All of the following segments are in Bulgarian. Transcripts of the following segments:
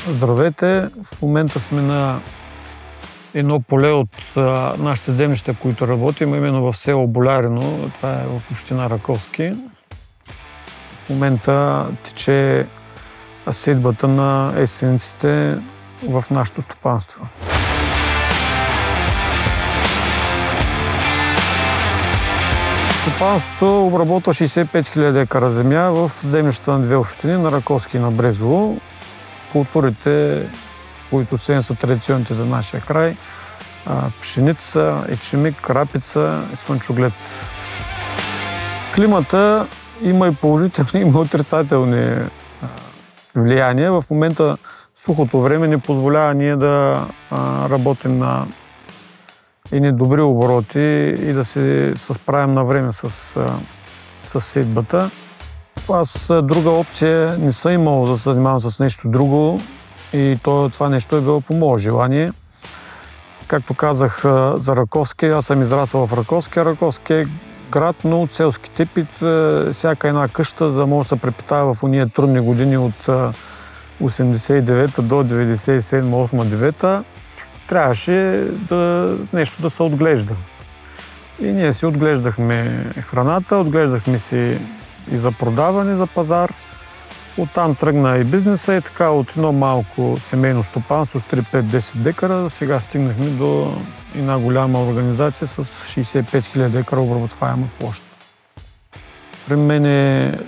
Здравейте! В момента сме на едно поле от нашите землища, които работим, именно в село Болярино. Това е в община Раковски. В момента тече сеитбата на есенниците в нашето стопанство. Стопанството обработва 65 000 декара земя в землищата на две общини, на Раковски и на Брезово. Културите, които са традиционните за нашия край: пшеница, ечемик, рапица и слънчоглед. Климата има и положителни, има и отрицателни влияния. В момента сухото време не позволява ние да работим на едни добри обороти и да се справим на време с сеитбата. Аз друга опция не съм имал да се занимавам с нещо друго и това нещо е било по мое желание. Както казах за Раковски, аз съм израсъл в Раковски. Раковски е град, но от селски тип и всяка една къща, за да може да се препитава в уния трудни години от 89-та до 97-та, 8-та, 9-та, трябваше нещо да се отглежда. И ние си отглеждахме храната, отглеждахме си и за продаване, за пазар. Оттам тръгна и бизнеса и така от едно малко семейно стопанство с 3-5-10 декара, сега стигнахме до една голяма организация с 65 000 декара обработваема площ. При мен е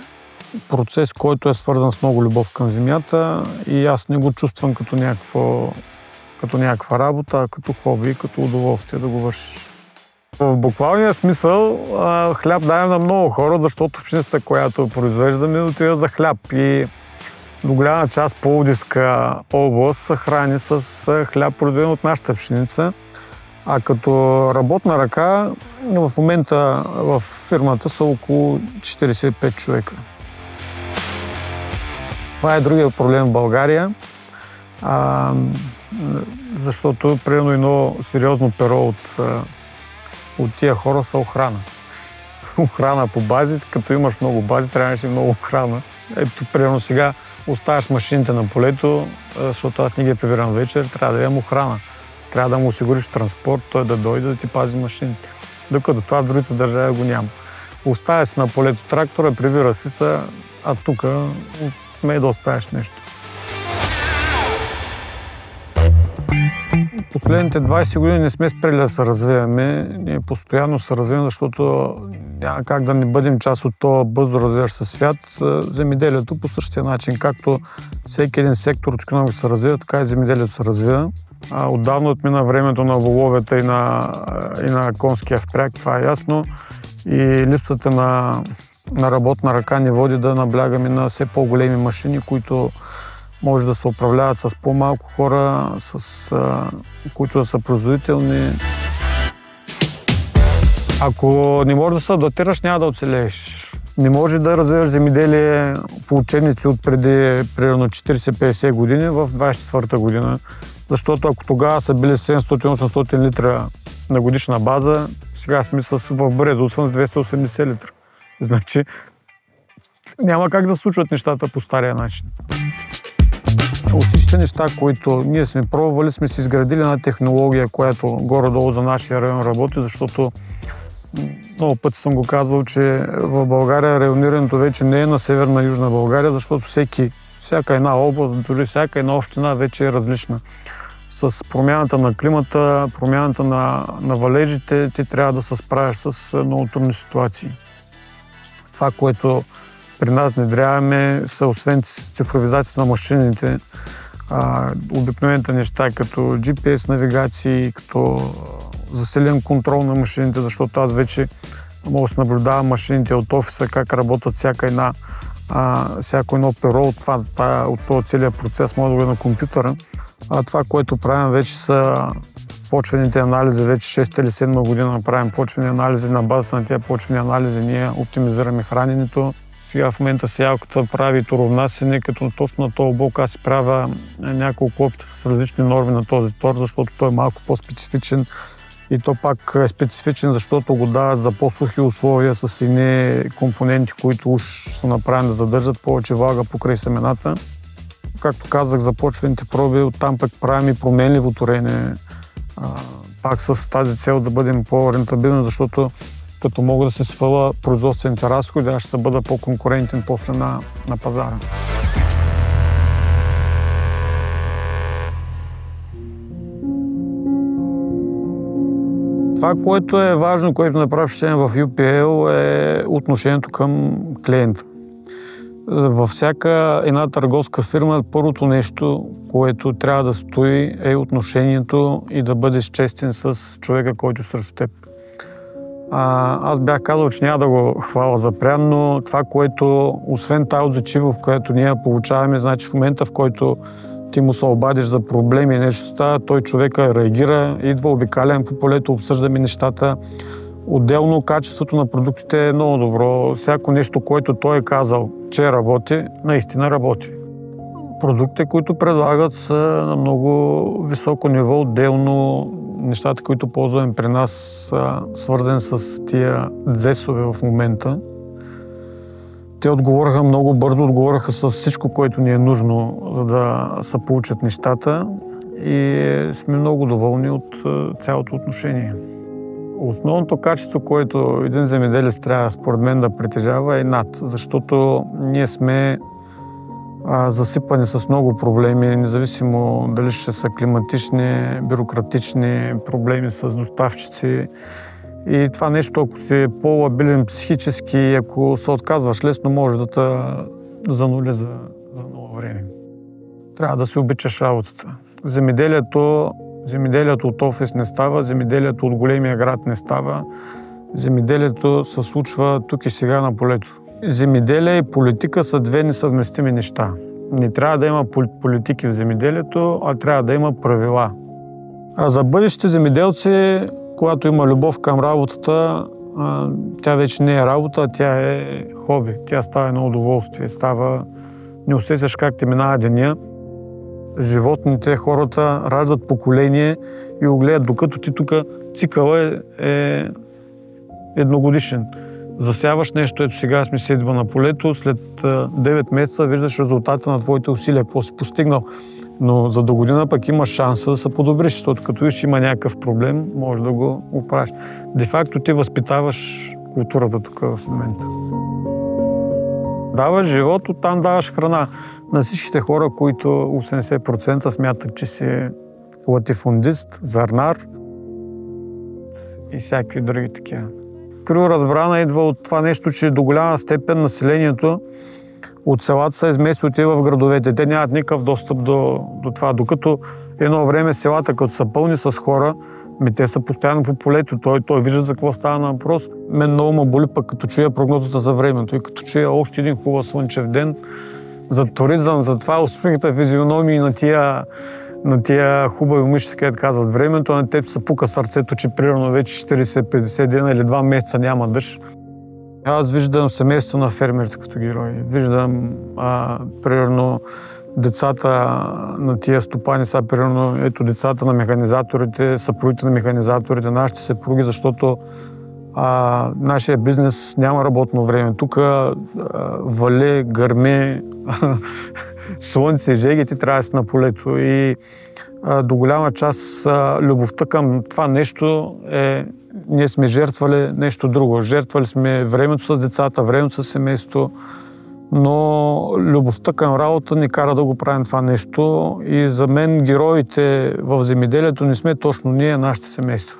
процес, който е свързан с много любов към земята и аз не го чувствам като някаква работа, а като хоби, като удоволствие да го вършиш. В буквалния смисъл хляб даваме на много хора, защото пшеницата, която произвеждаме, отива за хляб. И до голяма част Пловдивска област се храни с хляб, произведен от нашата пшеница. А като работна ръка, в момента в фирмата са около 45 човека. Това е другия проблем в България, защото примерно едно сериозно перо от тия хора са охрана. Охрана по бази, като имаш много бази, трябваше и много охрана. Ето, примерно сега оставяш машините на полето, защото аз не ги прибирам вечер, трябва да имам охрана. Трябва да му осигуриш транспорт, той да дойде да ти пази машините. Докато това в другите държави го няма. Оставя си на полето трактора, прибира си се, а тук смей да оставяш нещо. Последните 20 години не сме спрели да се развиваме. Ние постоянно се развиваме, защото няма как да не бъдем част от този бързо развиващ се свят. Земеделието по същия начин, както всеки един сектор от икономика се развива, така и земеделието се развива. Отдавна отмина времето на воловете и на конския впряг, това е ясно. И липсата на работна ръка ни води да наблягаме на все по-големи машини, които може да се управляват с по-малко хора, които да са производителни. Ако не можеш да се адаптираш, няма да оцелееш. Не можеш да развиваш земеделие по учебници от преди примерно 40-50 години в 24-та година, защото ако тогава са били 700-800 литра на годишна база, сега сме в Брезово с 280 литра. Значи няма как да случват нещата по стария начин. Всичките неща, които ние сме пробвали, сме си изградили една технология, която горе-долу за нашия район работи, защото много пъти съм го казвал, че в България районирането вече не е на Северна и Южна България, защото всяка една област, дори всяка една община вече е различна. С промяната на климата, промяната на валежите, ти трябва да се справиш с много трудни ситуации. Това, което при нас внедряваме, са освен цифровизацията на машините, обикновените неща, като GPS навигации, като засилен контрол на машините, защото аз вече мога да наблюдавам машините от офиса, как работят всяко едно перо от този целият процес, мога да го на компютъра. Това, което правим вече са почвените анализи. Вече 6 или 7 година правим почвени анализи. На базата на тези почвени анализи ние оптимизираме храненето. Сега в момента сеялката прави торовнасене, като точно на този блок аз си правя няколко опита с различни норми на този тор, защото той е малко по-специфичен. И то пак е специфичен, защото го дават за по-сухи условия с едни компоненти, които уж са направени да задържат повече влага покрай семената. както казах, за почвените проби, оттам пък правим и променливо торене, пак с тази цел да бъдем по-рентабилни, защото като мога да се сваля производствените разходи, аз ще се бъда по-конкурентен после на пазара. Това, което е важно, което направи впечатление в UPL, е отношението към клиента. Във всяка една търговска фирма първото нещо, което трябва да стои, е отношението и да бъдеш честен с човека, който срещу теб. Аз бях казал, че няма да го хваля за прян, но това, което, освен тази отзачивост, която ние получаваме, значи в момента, в който ти му се обадиш за проблеми и нещо става, той човека реагира, идва, обикалям по полето, обсъждаме нещата. Отделно качеството на продуктите е много добро. Всяко нещо, което той е казал, че работи, наистина работи. Продуктите, които предлагат, са на много високо ниво. Отделно нещата, които ползваме при нас, са свързани с тия дзесове в момента. Те отговориха много бързо, отговориха с всичко, което ни е нужно, за да се получат нещата и сме много доволни от цялото отношение. Основното качество, което един земеделец трябва, според мен, да притежава е над, защото ние сме засипани с много проблеми, независимо дали ще са климатични, бюрократични проблеми с доставчици. И това нещо, ако си по-лабилен психически, ако се отказваш лесно, може да те занули за много време. Трябва да си обичаш работата. Земеделието от офис не става, земеделието от големия град не става. Земеделието се случва тук и сега на полето. Земеделие и политика са две несъвместими неща. Не трябва да има политики в земеделието, а трябва да има правила. А за бъдещите земеделци, когато има любов към работата, тя вече не е работа, а тя е хоби. Тя става едно удоволствие. Не усещаш как ти минава деня. Животните, хората раждат поколение и го гледат, докато ти тук цикъла е едногодишен. Засяваш нещо, ето сега сме седва на полето, след 9 месеца виждаш резултата на твоите усилия, какво си постигнал. Но за до година пък имаш шанса да се подобриш, защото като виж, има някакъв проблем, можеш да го оправиш. Де-факто ти възпитаваш културата тук в момента. Даваш живот, оттам даваш храна на всичките хора, които 80% смятат, че си латифундист, зърнар и всякакви други такива. Криво разбрана идва от това нещо, че до голяма степен населението от селата се измести отива в градовете. Те нямат никакъв достъп до това. Докато едно време селата, като са пълни с хора, те са постоянно по полето. Той вижда за какво става на въпрос. Мен много ме боли пък като чуя прогнозата за времето и като чуя още един хубав слънчев ден за туризъм, за това усмихната физиономии на тия хубави момичета, където казват времето, на теб се пука сърцето, че примерно вече 40-50 дена или 2 месеца няма дъжд. Аз виждам семейство на фермерите като герои. Виждам, примерно, децата на тия стопани са, примерно, ето децата на механизаторите, съпругите на механизаторите, нашите съпруги, защото нашия бизнес няма работно време. Тук вали, гърми, слънце, жеги, ти трябва да си на полето. И до голяма част любовта към това нещо е ние сме жертвали нещо друго. Жертвали сме времето с децата, времето с семейството, но любовта към работа ни кара да го правим това нещо. И за мен героите в земеделието не сме точно ние, нашите семейства.